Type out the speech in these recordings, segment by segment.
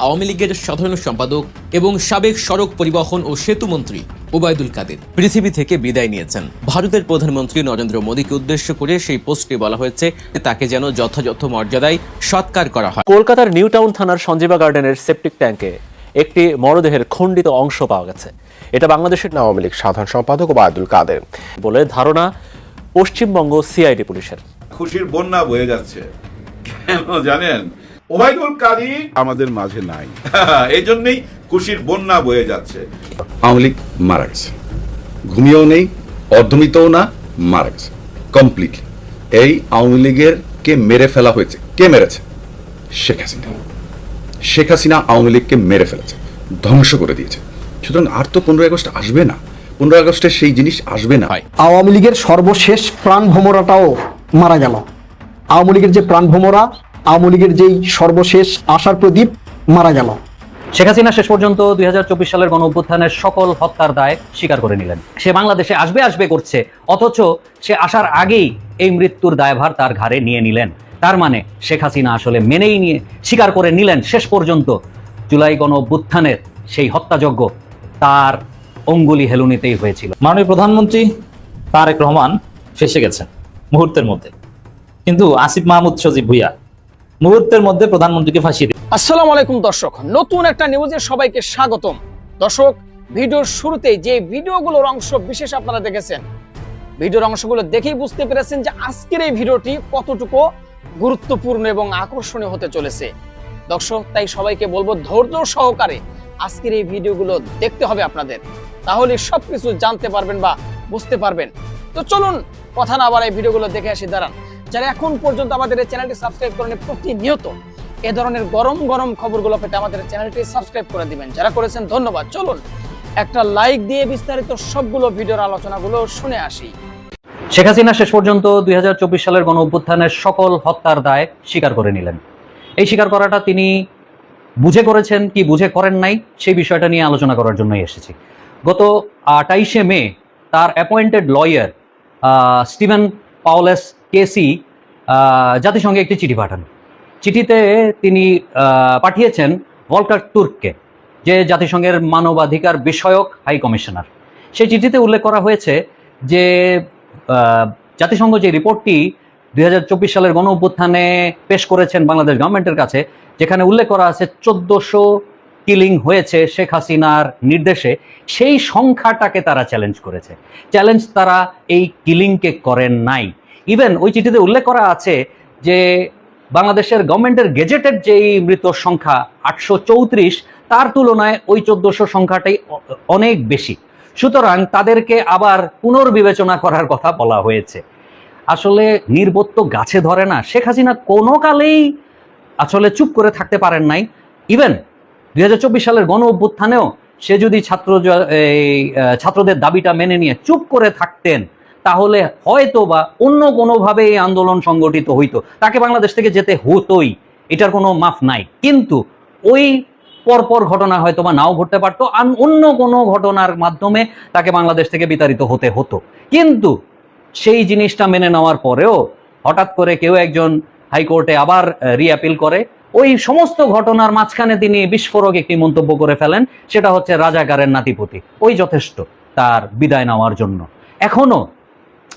আওয়ামী লীগের সাধারণ সম্পাদক এবং সাবেক সড়ক পরিবহন ও সেতু মন্ত্রী ওবায়দুল কাদের পৃথিবী থেকে বিদায় নিয়েছেন। ভারতের প্রধানমন্ত্রী নরেন্দ্র মোদীকে উদ্দেশ্য করে সেই পোস্টে বলা হয়েছে তাকে যেন যথাযথ মর্যাদায় সৎকার করা হয়। কলকাতার নিউ টাউন থানার সঞ্জীবা গার্ডেনের সেপটিক ট্যাঙ্কে একটি মরদেহের খণ্ডিত অংশ পাওয়া গেছে। এটা বাংলাদেশের আওয়ামী লীগ সাধারণ সম্পাদক ওবায়দুল কাদের বলে ধারণা পশ্চিমবঙ্গ সিআইডি পুলিশের। খুশির বন্যা বয়ে যাচ্ছে, কেন জানেন? ওবায়দুল কাদের আমাদের মাঝে নাই, এই জন্যই খুশির বন্যা বয়ে যাচ্ছে। আওয়ামী লীগ মারা গেছে, ঘুমিয়েও নেই, অর্ধমিতও না, মারা গেছে কমপ্লিটলি। এই আওয়ামী লীগের কে মেরে ফেলা হয়েছে, কে মেরেছে? শেখ হাসিনা। শেখ হাসিনা আওয়ামী লীগকে মেরে ফেলেছে, ধ্বংস করে দিয়েছে। সুতরাং আর তো 15 আগস্ট আসবে না, 15 আগস্টের সেই জিনিস আসবে না। আওয়ামী লীগের সর্বশেষ প্রাণ ভোমরাটাও মারা গেল। আওয়ামী লীগের যে প্রাণ ভোমরা, আওয়ামী লীগের যেই সর্বশেষ আশার প্রদীপ মারা গেল। শেখ হাসিনা শেষ পর্যন্ত 2024 সালের গণ অভ্যুত্থানের সকল হত্যার দায় স্বীকার করে নিলেন। সে বাংলাদেশে আসবে করছে, অথচ সে আসার আগেই এই মৃত্যুর দায়ভার তার ঘাড়ে নিয়ে নিলেন। তার মানে শেখ হাসিনা আসলে মেনেই নিয়ে স্বীকার করে নিলেন শেষ পর্যন্ত জুলাই গণ অভ্যুত্থানের সেই হত্যাযজ্ঞ তার অঙ্গুলি হেলুনিতেই হয়েছিল। মাননীয় প্রধানমন্ত্রী তারেক রহমান ফেসে গেছেন মুহূর্তের মধ্যে, কিন্তু আসিফ মাহমুদ সজীব ভুইয়া মুহূর্তের মধ্যে প্রধানমন্ত্রীকে ফাঁসিয়ে দিলেন। আসসালামু আলাইকুম দর্শক, নতুন একটা নিউজে সবাইকে স্বাগতম। দর্শক, ভিডিওর শুরুতেই যে ভিডিওগুলোর অংশ বিশেষ আপনারা দেখেছেন, ভিডিওর অংশগুলো দেখেই বুঝতে পেরেছেন যে আজকের এই ভিডিওটি কতটুকু গুরুত্বপূর্ণ এবং আকর্ষণীয় হতে চলেছে। দর্শক, তাই সবাইকে বলবো ধৈর্য সহকারে আজকের এই ভিডিওগুলো দেখতে হবে আপনাদের, তাহলে সবকিছু জানতে পারবেন বা বুঝতে পারবেন। তো চলুন কথা না বাড়াই ভিডিওগুলো দেখে আসি। দাঁড়ান, যারা এখন পর্যন্ত আমাদের এই চ্যানেলটি সাবস্ক্রাইব করেন, প্রতিনিয়ত এ ধরনের গরম গরম খবরগুলো পেতে আমাদের চ্যানেলটি সাবস্ক্রাইব করে দিবেন। যারা করেছেন ধন্যবাদ। চলুন একটা লাইক দিয়ে বিস্তারিত সবগুলো ভিডিওর আলোচনাগুলো শুনে আসি। শেখ হাসিনা শেষ পর্যন্ত 2024 সালের গণ অভ্যুত্থানের সকল হত্যার দায় স্বীকার করে নিলেন। এই স্বীকার করাটা তিনি বুঝে করেছেন কি বুঝে করেন নাই, সেই বিষয়টা নিয়ে আলোচনা করার জন্যই এসেছি। গত 28শে মে তার অ্যাপয়েন্টেড লয়ার স্টিভেন পাওলেস কেসি জাতিসংঘে একটি চিঠি পাঠান। চিঠিতে তিনি পাঠিয়েছেন ভলকার তুর্ককে, যে জাতিসংঘের মানবাধিকার বিষয়ক হাই কমিশনার। সেই চিঠিতে উল্লেখ করা হয়েছে যে জাতিসংঘ যে রিপোর্টটি 2024 সালের গণ অভ্যুত্থানে পেশ করেছেন বাংলাদেশ গভর্নমেন্টের কাছে, যেখানে উল্লেখ করা আছে 1400 কিলিং হয়েছে শেখ হাসিনার নির্দেশে, সেই সংখ্যাটাকে তারা চ্যালেঞ্জ করেছে। চ্যালেঞ্জ তারা এই কিলিংকে করেন নাই। ইভেন ওই চিঠিতে উল্লেখ করা আছে যে বাংলাদেশের গভর্নমেন্টের গেজেটেড যেই মৃত সংখ্যা 834, তার তুলনায় ওই 1400 সংখ্যাটাই অনেক বেশি। সুতরাং তাদেরকে আবার পুনর্বিবেচনা করার কথা বলা হয়েছে। আসলে নির্বোধ তো গাছে ধরে না। শেখ হাসিনা কোনো কালেই আসলে চুপ করে থাকতে পারেন নাই। ইভেন 2024 সালের গণ অভ্যুত্থানেও সে যদি ছাত্রদের দাবিটা মেনে নিয়ে চুপ করে থাকতেন, তাহলে হয়তো বা অন্য কোনোভাবে এই আন্দোলন সংগঠিত হইতো, তাকে বাংলাদেশ থেকে যেতে হতোই, এটার কোনো মাফ নাই। কিন্তু ওই পরপর ঘটনা হয়তো বা নাও ঘটতে পারতো, অন্য কোনো ঘটনার মাধ্যমে তাকে বাংলাদেশ থেকে বিতাড়িত হতে হতো। কিন্তু সেই জিনিসটা মেনে নেওয়ার পরেও হঠাৎ করে কেউ একজন হাইকোর্টে আবার রিঅ্যাপিল করে, ওই সমস্ত ঘটনার মাঝখানে তিনি বিস্ফোরক একটি মন্তব্য করে ফেলেন, সেটা হচ্ছে রাজাকারের নাতিপতি। ওই যথেষ্ট তার বিদায় নেওয়ার জন্য। এখনো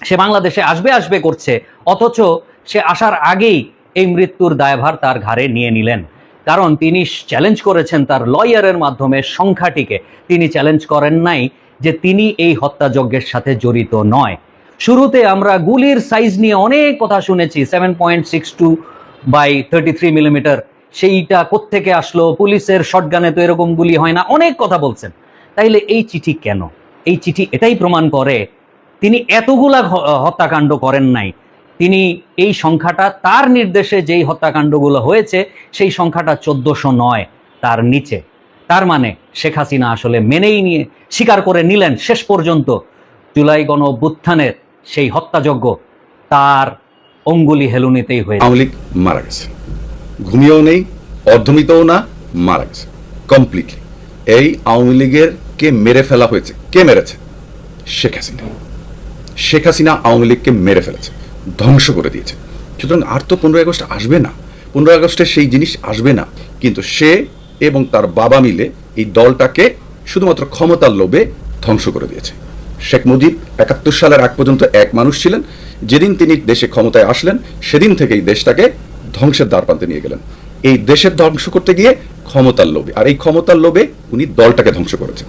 সে বাংলাদেশে আসবে করছে, অথচ সে আসার আগেই এই মৃত্যুর দায়ভার তার ঘাড়ে নিয়ে নিলেন। কারণ তিনি চ্যালেঞ্জ করেছেন তার লয়ারের মাধ্যমে সংখ্যাটিকে, তিনি চ্যালেঞ্জ করেন নাই যে তিনি এই হত্যাযজ্ঞের সাথে জড়িত নয়। শুরুতে আমরা গুলির সাইজ নিয়ে অনেক কথা শুনেছি, 7.62 বাই 33 মিলিমিটার, সেইটা কোত্থেকে আসলো, পুলিশের শটগানে তো এরকম গুলি হয় না, অনেক কথা বলছেন। তাইলে এই চিঠি কেন? এই চিঠি এটাই প্রমাণ করে তিনি এতগুলা হত্যাকাণ্ড করেন নাই। তিনি এই সংখ্যাটা, তার নির্দেশে যেই হত্যাকাণ্ডগুলো হয়েছে সেই সংখ্যাটা 1400 নয়, তার নিচে। তার মানে শেখ হাসিনা আসলে মেনেই নিয়ে স্বীকার করে নিলেন শেষ পর্যন্ত জুলাই গণ অভ্যুত্থানের সেই হত্যাযজ্ঞ তার অঙ্গুলি হেলুনিতেই হয়েছে। আওয়ামী লীগ মারা গেছে, ঘুমিয়েও নেই, অর্ধমিতও না, মারা গেছে কমপ্লিটলি। এই আওয়ামী লীগের কে মেরে ফেলা হয়েছে, কে মেরেছে? শেখ হাসিনা। শেখ হাসিনা আওয়ামী লীগকে মেরে ফেলেছে, ধ্বংস করে দিয়েছে। সুতরাং আর তো 15 আগস্ট আসবে না, 15 আগস্টের সেই জিনিস আসবে না। কিন্তু সে এবং তার বাবা মিলে এই দলটাকে শুধুমাত্র ক্ষমতার লোভে ধ্বংস করে দিয়েছে। শেখ মুজিব 71 সালের আগ পর্যন্ত এক মানুষ ছিলেন, যেদিন তিনি দেশে ক্ষমতায় আসলেন সেদিন থেকে এই দেশটাকে ধ্বংসের দ্বারপ্রান্তে নিয়ে গেলেন। এই দেশের ধ্বংস করতে গিয়ে ক্ষমতার লোভে, আর এই ক্ষমতার লোভে উনি দলটাকে ধ্বংস করেছেন।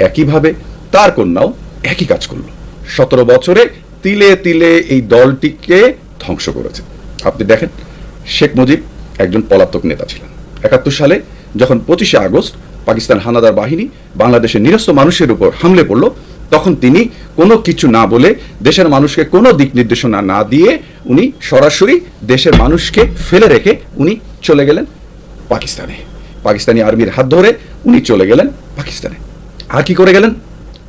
একইভাবে তার কন্যাও একই কাজ করলো, 17 বছরে তিলে তিলে এই দলটিকে ধ্বংস করেছে। আপনি দেখেন, শেখ মুজিব একজন পলাতক নেতা ছিলেন। 71 সালে যখন 25শে আগস্ট পাকিস্তান হানাদার বাহিনী বাংলাদেশের নিরস্ত্র মানুষের উপর হামলে পড়ল, তখন তিনি কোনো কিছু না বলে, দেশের মানুষকে কোনো দিক নির্দেশনা না দিয়ে উনি সরাসরি দেশের মানুষকে ফেলে রেখে উনি চলে গেলেন পাকিস্তানে। পাকিস্তানি আর্মির হাত ধরে উনি চলে গেলেন পাকিস্তানে। আর কি করে গেলেন?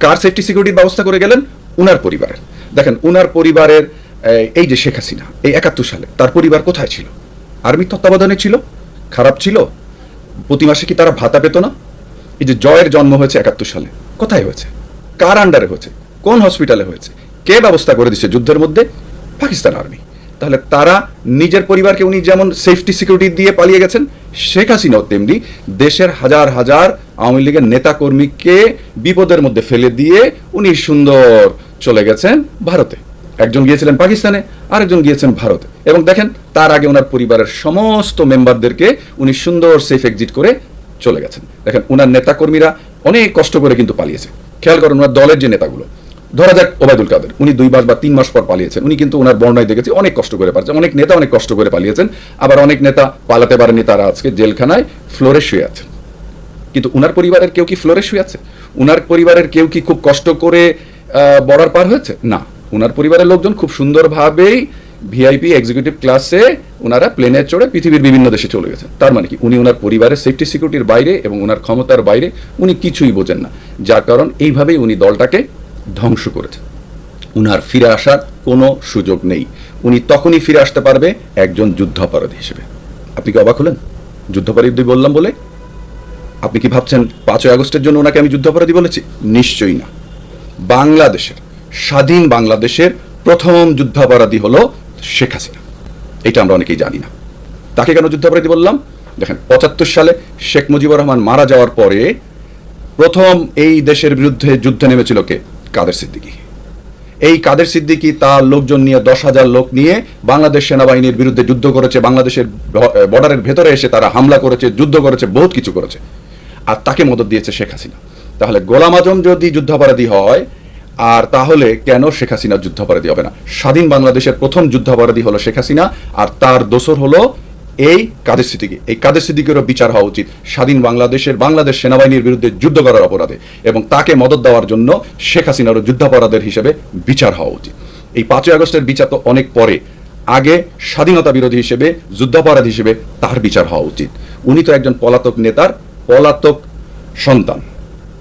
কার সেফটি সিকিউরিটির ব্যবস্থা করে গেলেন? উনার পরিবারের। দেখেন, উনার পরিবারের এই যে শেখ হাসিনা, এই 71 সালে তার পরিবার কোথায় ছিল? আর্মির তত্ত্বাবধানে ছিল? খারাপ ছিল? প্রতি মাসে কি তারা ভাতা পেত না? এই যে জয়ের জন্ম হয়েছে 71 সালে, কোথায় হয়েছে? কার আন্ডারে হয়েছে? কোন হসপিটালে হয়েছে? কে ব্যবস্থা করে দিচ্ছে যুদ্ধের মধ্যে? পাকিস্তান আর্মি। তাহলে তারা নিজের পরিবারকে উনি যেমন সেফটি সিকিউরিটি দিয়ে পালিয়ে গেছেন, শেখ হাসিনাও তেমনি দেশের হাজার হাজার আওয়ামী লীগের নেতা কর্মীকে বিপদের মধ্যে ফেলে দিয়ে উনি সুন্দর চলে গেছেন ভারতে। একজন গিয়েছিলেন পাকিস্তানে, আরেকজন গিয়েছেন ভারতে। এবং দেখেন, তার আগে ওনার পরিবারের সমস্ত মেম্বারদেরকে উনি সুন্দর সেফ এক্সিট করে চলে গেছেন। দেখেন, ওনার নেতা কর্মীরা অনেক কষ্ট করে কিন্তু পালিয়েছে। খেয়াল করেন, ওনার দলের যে নেতাগুলো, ধরা যাক ওবায়দুল কাদের, উনি 2 মাস বা 3 মাস পর পালিয়েছেন। উনি কিন্তু ওনার বর্ণায় দেখেছি অনেক কষ্ট করে পালিয়েছেন। অনেক নেতা অনেক কষ্ট করে পালিয়েছেন, আবার অনেক নেতা পালাতে পারেনি, তারা আজকে জেলখানায় ফ্লোরে শুয়ে আছেন। কিন্তু উনার পরিবারের কেউ কি ফ্লোরে শুয়ে আছে? উনার পরিবারের কেউ কি খুব কষ্ট করে বর্ডার পার হয়েছে? না, উনার পরিবারের লোকজন খুব সুন্দরভাবেই ভিআইপি এক্সিকিউটিভ ক্লাসে ওনারা প্লেনে চড়ে পৃথিবীর বিভিন্ন দেশে চলে গেছেন। তার মানে কি, উনি ওনার পরিবারের সেফটি সিকিউরিটির বাইরে এবং ওনার ক্ষমতার বাইরে উনি কিছুই বোঝেন না, যার কারণ এইভাবেই উনি দলটাকে ধ্বংস করেছেন। উনার ফিরে আসার কোনো সুযোগ নেই। উনি তখনই ফিরে আসতে পারবে একজন যুদ্ধাপরাধী হিসেবে। আপনি কি অবাক হলেন যুদ্ধাপরাধী বললাম বলে? আপনি কি ভাবছেন 5ই আগস্টের জন্য ওনাকে আমি যুদ্ধাপরাধী বলেছি? নিশ্চয়ই না। বাংলাদেশের, স্বাধীন বাংলাদেশের প্রথম যুদ্ধাপরাধী হলো শেখ হাসিনা। এটা আমরা অনেকেই জানি না। তাকে কেন যুদ্ধাপরাধী বললাম? দেখেন, 75 সালে শেখ মুজিবুর রহমান মারা যাওয়ার পরে প্রথম এই দেশের বিরুদ্ধে যুদ্ধে নেমেছিল কে? কাদের সিদ্দিকী। এই কাদের সিদ্দিকী তার লোকজন নিয়ে 10,000 লোক নিয়ে বাংলাদেশ সেনাবাহিনীর বিরুদ্ধে যুদ্ধ করেছে। বাংলাদেশের বর্ডারের ভেতরে এসে তারা হামলা করেছে, যুদ্ধ করেছে, বহুত কিছু করেছে। আর তাকে মদদ দিয়েছে শেখ হাসিনা। তাহলে গোলাম আজম যদি যুদ্ধাপরাধী হয়, আর তাহলে কেন শেখ হাসিনা যুদ্ধাপরাধী হবে না? স্বাধীন বাংলাদেশের প্রথম যুদ্ধাপরাধী হলো শেখ হাসিনা, আর তার দোসর হলো এই কাদের সিদ্দিকী। এই কাদের সিদ্দিকীরও বিচার হওয়া উচিত স্বাধীন বাংলাদেশ সেনাবাহিনীর বিরুদ্ধে যুদ্ধ করার অপরাধে, এবং তাকে মদদ দেওয়ার জন্য শেখ হাসিনারও যুদ্ধাপরাধের হিসেবে বিচার হওয়া উচিত। এই 5ই আগস্টের বিচার তো অনেক পরে, আগে স্বাধীনতা বিরোধী হিসেবে, যুদ্ধাপরাধী হিসেবে তার বিচার হওয়া উচিত। উনি তো একজন পলাতক নেতার পলাতক সন্তান।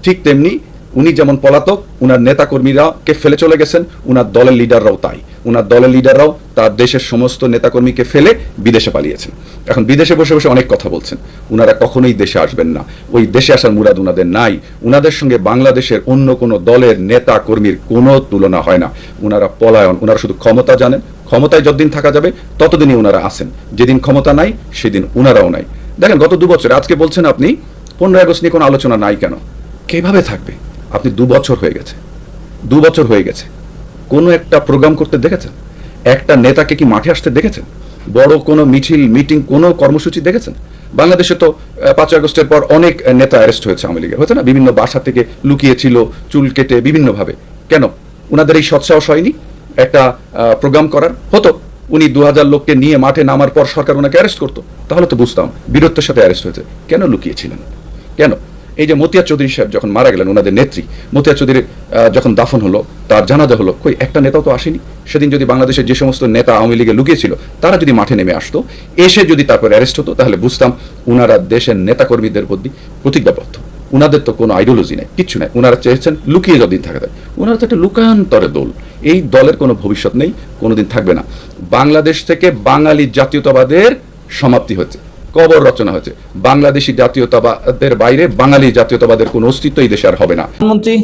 ঠিক তেমনি উনি যেমন পলাতক, উনার নেতা কর্মীরাকে ফেলে চলে গেছেন, উনার দলের লিডাররাও তাই। উনার দলের লিডাররাও তার দেশের সমস্ত নেতাকর্মীকে ফেলে বিদেশে পালিয়েছেন। এখন বিদেশে বসে বসে অনেক কথা বলছেন। উনারা কখনোই দেশে আসবেন না, ওই দেশে আসার মুরাদ উনাদের নাই। উনাদের সঙ্গে বাংলাদেশের অন্য কোনো দলের নেতা কর্মীর কোনো তুলনা হয় না। উনারা পলায়ন, উনারা শুধু ক্ষমতা জানেন। ক্ষমতায় যতদিন থাকা যাবে ততদিনই উনারা আসেন, যেদিন ক্ষমতা নাই সেদিন উনারাও নাই। দেখেন, গত 2 বছর, আজকে বলছেন আপনি 15 আগস্ট নিয়ে কোনো আলোচনা নাই কেন? কিভাবে থাকবে? আপনি 2 বছর হয়ে গেছে, 2 বছর হয়ে গেছে, কোনো একটা প্রোগ্রাম করতে দেখেছেন? একটা নেতাকে কি মাঠে আসতে দেখেছেন? বড় কোনো মিছিল, মিটিং, কোনো কর্মসূচি দেখেছেন? বাংলাদেশে তো 5ই আগস্টের পর অনেক নেতা অ্যারেস্ট হয়েছে, আওয়ামী লীগের, হয়েছে না? বিভিন্ন বাসা থেকে লুকিয়েছিল, চুল কেটে বিভিন্নভাবে। কেন উনাদের এই সৎসাহস হয়নি একটা প্রোগ্রাম করার? হতো, উনি 2000 লোককে নিয়ে মাঠে নামার পর সরকার ওনাকে অ্যারেস্ট করতো, তাহলে তো বুঝতাম বীরত্বের সাথে অ্যারেস্ট হয়েছে। কেন লুকিয়েছিলেন? কেন? এই যে মতিয়া চৌধুরী সাহেব যখন মারা গেলেন, ওনাদের নেত্রী মতিয়া চৌধুরীর যখন দাফন হলো, তার জানাজা হলো, কই একটা নেতাও তো আসেনি। সেদিন যদি বাংলাদেশের যে সমস্ত নেতা আওয়ামী লীগে লুকিয়েছিল তারা যদি মাঠে নেমে আসতো, এসে যদি তারপর অ্যারেস্ট হতো, তাহলে বুঝতাম উনারা দেশের নেতাকর্মীদের প্রতি প্রতিজ্ঞাবদ্ধ। উনাদের তো কোনো আইডিওলজি নেই, কিচ্ছু নেই। উনারা চেয়েছেন লুকিয়ে যতদিন থাকা যায়। উনারা তো একটা লুকায়ন্তরে দল। এই দলের কোনো ভবিষ্যৎ নেই, কোনোদিন থাকবে না। বাংলাদেশ থেকে বাঙালি জাতীয়তাবাদের সমাপ্তি হচ্ছে, কবর রচনা হয়েছে। বাংলাদেশি জাতীয়তাবাদের বাইরে বাঙালি জাতীয়তাবাদের কোনো অস্তিত্ব এই দেশে আর হবে না। প্রধানমন্ত্রী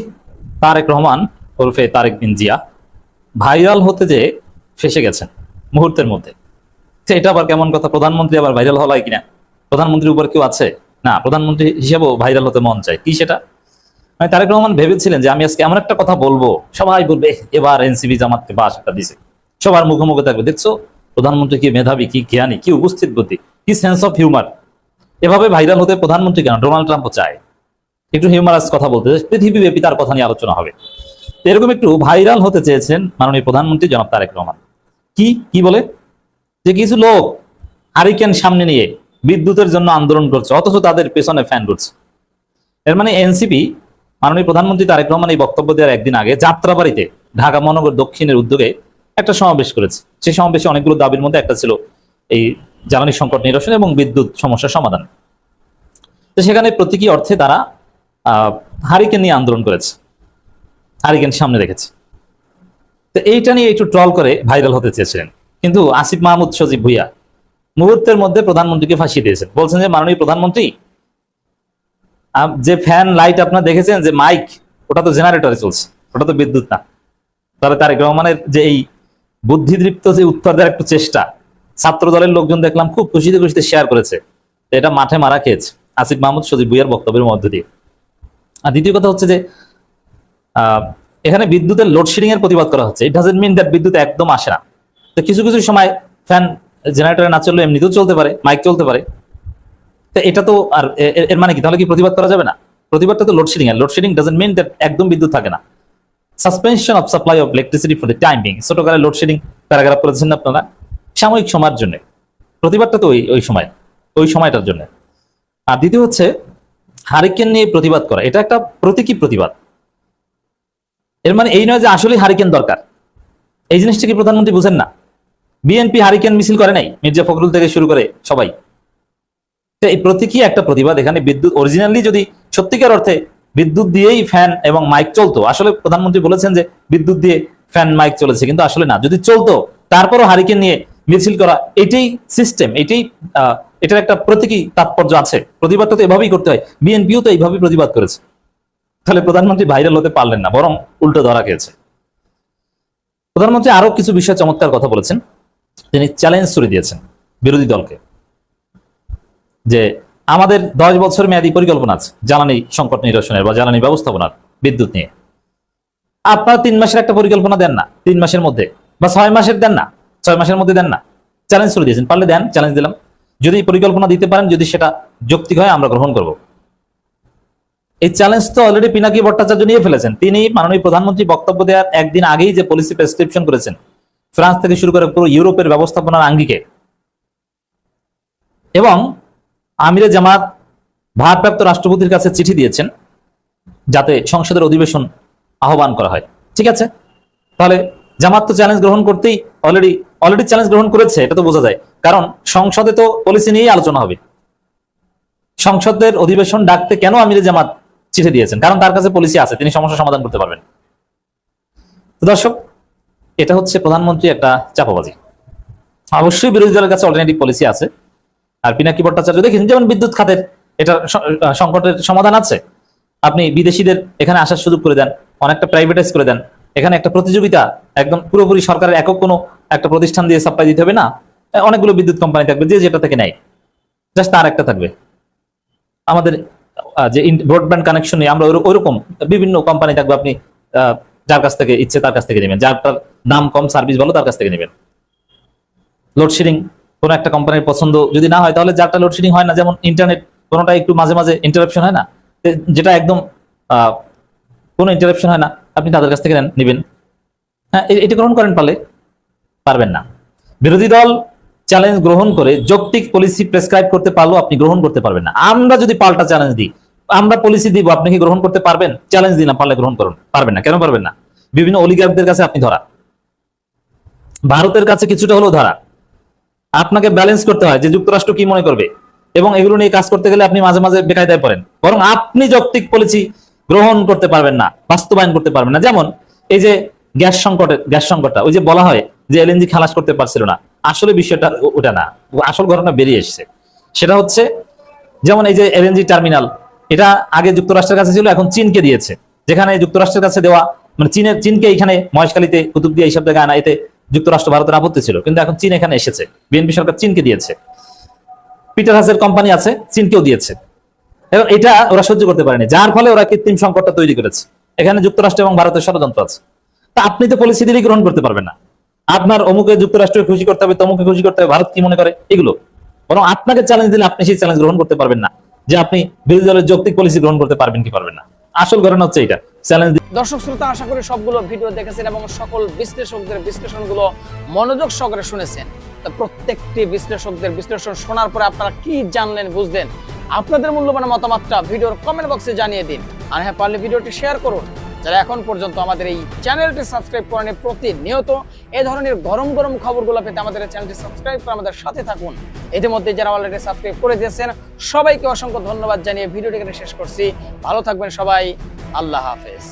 তারেক রহমান ওরফে তারেক বিন জিয়া ভাইরাল হতে যে ফেসে গেছেন মুহূর্তের মধ্যে। এটা আবার কেমন কথা? প্রধানমন্ত্রী আবার ভাইরাল হওয়া কিনা? প্রধানমন্ত্রীর উপর কেউ আছে? না, প্রধানমন্ত্রী হিসেবেও ভাইরাল হতে মন চায়। কি সেটা? মানে তারেক রহমান ভেবেছিলেন যে আমি আজকে এমন একটা কথা বলবো, সবাই বলবে এবার এনসিপি জামাতকে বাস একটা দিছে, সবার মুখে মুখে থাকবে, দেখছো প্রধানমন্ত্রী কি মেধাবী, কি জ্ঞানী, কি উপস্থিত বুদ্ধি, কি সেন্স অফ হিউমার। এভাবে ভাইরাল হতে প্রধানমন্ত্রী কেন, ডোনাল্ড ট্রাম্পও চায় একটু হিউমারাস কথা বলতে, পৃথিবীব্যাপী তার কথা নিয়ে আলোচনা হবে। এরকম একটু ভাইরাল হতে চেয়েছেন মাননীয় প্রধানমন্ত্রী জনাব তারেক রহমান। কি বলে যে কিছু লোক হারিকেন সামনে নিয়ে বিদ্যুতের জন্য আন্দোলন করছে, অথচ তাদের পেছনে ফ্যান করছে। এর মানে এনসিপি মাননীয় প্রধানমন্ত্রী তারেক রহমান এই বক্তব্য দেওয়ার একদিন আগে যাত্রাবাড়িতে ঢাকা মহানগর দক্ষিণের উদ্যোগে একটা সমাবেশ করেছে। সেই সমাবেশে অনেকগুলো দাবির মধ্যে একটা ছিল এই জ্বালানি সংকট নিরসন এবং বিদ্যুৎ সমস্যার সমাধান। তো সেখানে প্রতীকী অর্থে তারা হারিকেন নিয়ে আন্দোলন করেছে, হারিকেন সামনে রেখেছে। তো এইটা নিয়ে একটু ট্রল করে ভাইরাল হতে চেয়েছিলেন, কিন্তু আসিফ মাহমুদ সজীব ভুইয়া মুহূর্তের মধ্যে প্রধানমন্ত্রীকে ফাঁসিয়ে দিয়েছেন। বলছেন যে মাননীয় প্রধানমন্ত্রী, যে ফ্যান লাইট আপনারা দেখেছেন, যে মাইক, ওটা তো জেনারেটরে চলছে, ওটা তো বিদ্যুৎ না। তবে তারেক রহমানের যে এই বুদ্ধিদীপ্ত যে উত্তর দেওয়ার একটু চেষ্টা, ছাত্র দলের লোকজন দেখলাম খুব খুশিতে খুশিতে শেয়ার করেছে, এটা মাঠে মারা খেয়েছে আসিফ মাহমুদ সজীব ভুইয়ার বক্তব্যের মধ্য দিয়ে। আর দ্বিতীয় কথা হচ্ছে যে এখানে বিদ্যুতের লোডশেডিং এর প্রতিবাদ করা হচ্ছে। ইট ডাজন্ট মিন দ্যাট বিদ্যুৎ একদম আসে না। তো কিছু কিছু সময় ফ্যান জেনারেটরে না চললে এমনিতেও চলতে পারে, মাইক চলতে পারে। তো এটা তো আর এর মানে কি, তাহলে কি প্রতিবাদ করা যাবে না? প্রতিবাদটা তো লোডশেডিং এর। লোডশেডিং ডাজন্ট মিন দ্যাট একদম বিদ্যুৎ থাকে না। Suspension of supply of electricity for the time being, ছোটকালে লোডশেডিং প্যারাগ্রাফ করেছেন আপনারা, সাময়িক সময়ের জন্য। প্রতিবাদটা তো ওই সময়টার জন্য। আর দ্বিতীয় হচ্ছে হারিকেন নিয়ে প্রতিবাদ করা, এটা একটা প্রতীকী প্রতিবাদ। এর মানে এই নয় যে আসলে হারিকেন দরকার। এই জিনিসটা কি প্রধানমন্ত্রী বুঝেন না? বিএনপি হারিকেন মিছিল করে নাই, মির্জা ফখরুল থেকে শুরু করে সবাই। এই প্রতীকী একটা প্রতিবাদ। এখানে বিদ্যুৎ অরিজিনালি যদি সত্যিকার অর্থে বিদ্যুৎ দিয়েই ফ্যান এবং মাইক চলতো, আসলে প্রধানমন্ত্রী বলেছেন যে বিদ্যুৎ দিয়ে ফ্যান মাইক চলেছে, কিন্তু আসলে না, যদি চলতো তারপরও হারিকেন নিয়ে মিছিল করা, এটাই সিস্টেম, এটার একটা প্রতীকী তাৎপর্য আছে। প্রতিবাদটা তো এভাবেই করতে হয়। বিএনপিও তো এইভাবেই প্রতিবাদ করেছে। তাহলে প্রধানমন্ত্রী ভাইরাল হতে পারলেন না, বরং উল্টো ধরা খেয়েছে। প্রধানমন্ত্রী আরো কিছু বিষয়ে চমৎকার কথা বলেছেন। তিনি চ্যালেঞ্জ ছুড়ে দিয়েছেন বিরোধী দলকে যে আমাদের 10 বছর মেয়াদী পরিকল্পনা আছে জ্বালানি সংকট নিরসনের বা জ্বালানি ব্যবস্থাপনার, বিদ্যুৎ নিয়ে। আপনারা 3 মাসের একটা পরিকল্পনা দেন না 3 মাসের মধ্যে, বা 6 মাসের দেন না 6 মাসের মধ্যে দেন না। চ্যালেঞ্জ ছুড়ে দিয়েছেন, পারলে দেন, চ্যালেঞ্জ দিলাম। যদি পরিকল্পনা দিতে পারেন, যদি সেটা যৌক্তিক হয়, আমরা গ্রহণ করব। এই চ্যালেঞ্জ তো অলরেডি পিনাকি ভট্টাচার্য নিয়ে ফেলেছেন। তিনি মাননীয় প্রধানমন্ত্রী বক্তব্য দেওয়ার একদিন আগেই যে পলিসি প্রেসক্রিপশন করেছেন, ফ্রান্স থেকে শুরু করে পুরো ইউরোপের ব্যবস্থাপনার আঙ্গিকে, এবং আমিরে জামাত ভারপ্রাপ্ত রাষ্ট্রপতির কাছে চিঠি দিয়েছেন যাতে সংসদের অধিবেশন আহ্বান করা হয়। ঠিক আছে, তাহলে জামাত তো চ্যালেঞ্জ গ্রহণ করতেই অলরেডি চ্যালেঞ্জ গ্রহণ করেছে, এটা তো বোঝা যায়। কারণ সংসদে তো পলিসি নিয়েই আলোচনা হবে। সংসদের অধিবেশন ডাকতে কেন আমিরে জামাত চিঠি দিয়েছেন? কারণ তার কাছে পলিসি আছে, তিনি সমস্যা সমাধান করতে পারবেন। তো দর্শক, এটা হচ্ছে প্রধানমন্ত্রী একটা চাপাবাজি। অবশ্যই বিরোধী দলের কাছে অল্টারনেটিভ পলিসি আছে। আর পিনাকি ভট্টাচার্য দেখেছেন, যেমন বিদ্যুৎ খাতের এটা সংকটের সমাধান আছে। আপনি বিদেশিদের এখানে আসার সুযোগ করে দেন, অনেকটা প্রাইভেটাইজ করে দেন। এখানে একটা প্রতিযোগিতা, একদম পুরোপুরি সরকারের একক কোনো একটা প্রতিষ্ঠান দিয়ে সাপ্লাই দিতে হবে না। অনেকগুলো বিদ্যুৎ কোম্পানি থাকবে, যে যেটা থেকে নেয়, জাস্ট তার একটা থাকবে। আমাদের যে ব্রডব্যান্ড কানেকশন নিয়ে আমরা ওরকম বিভিন্ন কোম্পানি থাকবে, আপনি যার কাছ থেকে ইচ্ছে তার কাছ থেকে নেবেন, যারটার দাম কম, সার্ভিস ভালো, তার কাছ থেকে নেবেন। লোডশেডিং কোনো একটা কোম্পানির পছন্দ যদি না হয়, তাহলে যারটা লোডশেডিং হয় না, যেমন ইন্টারনেট, কোনোটা একটু মাঝে মাঝে ইন্টারাপশন হয় না, যেটা একদম কোনো ইন্টারাপশন হয় না, আপনি তাদের কাছ থেকে নেবেন। হ্যাঁ, এটা গ্রহণ করেন, পারবেন না। বিরোধী দল চ্যালেঞ্জ গ্রহণ করে যৌক্তিক পলিসি প্রেসক্রাইব করতে পারলেও আপনি গ্রহণ করতে পারবেন না। আমরা যদি পাল্টা চ্যালেঞ্জ দিই, আমরা পলিসি দিব, আপনি কি গ্রহণ করতে পারবেন? চ্যালেঞ্জ দিন না, পারলে গ্রহণ করুন। পারবেন না। কেন পারবেন না? বিভিন্ন অলিগার্কদের কাছে আপনি ধরা, ভারতের কাছে কিছুটা হলেও ধরা। আপনাকে ব্যালেন্স করতে হয় যে যুক্তরাষ্ট্র কি মনে করবে, এবং এগুলো নিয়ে কাজ করতে গেলে আপনি মাঝে মাঝে বেকায়দায় পড়েন। বরং আপনি যৌক্তিক পলিসি গ্রহণ করতে পারবেন না, বাস্তবায়ন করতে পারবেন না। যেমন এই যে গ্যাস সংকটটা, ওই যে বলা হয় যে এলএনজি খালাস করতে পারছিল না, আসলে বিষয়টা ওটা না, আসল ঘটনা বেরিয়ে এসেছে। সেটা হচ্ছে, যেমন এই যে এলএনজি টার্মিনাল, এটা আগে যুক্তরাষ্ট্রের কাছে ছিল, এখন চীনকে দিয়েছে। যেখানে যুক্তরাষ্ট্রের কাছে দেওয়া, মানে চীনকে এখানে মহেশখালীতে, কুতুবদিয়া এইসব জায়গায় আনা, এতে যুক্তরাষ্ট্র ভারতের আপত্তি ছিল, কিন্তু এখন চীন এখানে এসেছে। বিএনপি সরকার চীনকে দিয়েছে। পিটার হাসের কোম্পানি আছে, চীনকেও দিয়েছে। এবং এটা ওরা সহ্য করতে পারেনি, যার ফলে ওরা কৃত্রিম সংকটটা তৈরি করেছে। এখানে যুক্তরাষ্ট্র এবং ভারতের ষড়যন্ত্র আছে। তা আপনি তো পলিসি দিলেই গ্রহণ করতে পারবেন না। আপনার অমুকে যুক্তরাষ্ট্রকে খুশি করতে হবে, তমুকে খুশি করতে হবে, ভারত কি মনে করে এগুলো। বরং আপনাকে চ্যালেঞ্জ দিলে আপনি সেই চ্যালেঞ্জ গ্রহণ করতে পারবেন না, যে আপনি বিরোধী দলের যৌক্তিক পলিসি গ্রহণ করতে পারবেন কি পারবেন না। আসল ঘটনা হচ্ছে এটা, চ্যালেঞ্জ। দর্শক শ্রোতা, আশা করি সবগুলো ভিডিও দেখেছেন এবং সকল বিশ্লেষকদের বিশ্লেষণগুলো মনোযোগ সহকারে শুনেছেন। তো প্রত্যেকটি বিশ্লেষকদের বিশ্লেষণ শোনার পরে আপনারা কি জানলেন, বুঝলেন? আপনাদের মূল্যবান মতামতটা ভিডিওর কমেন্ট বক্সে জানিয়ে দিন। আর হ্যাঁ, পারলে ভিডিওটি শেয়ার করুন। যারা এখন পর্যন্ত আমাদের এই চ্যানেলটি সাবস্ক্রাইব করেনি, প্রতিনিয়ত এই ধরনের গরম গরম খবরগুলো পেতে আমাদের এই চ্যানেলটি সাবস্ক্রাইব করে আমাদের সাথে থাকুন। ইতিমধ্যে যারা অলরেডি সাবস্ক্রাইব করে দিয়েছেন সবাইকে অসংখ্য ধন্যবাদ জানিয়ে ভিডিওটি এখানে শেষ করছি। ভালো থাকবেন সবাই, আল্লাহ হাফেজ।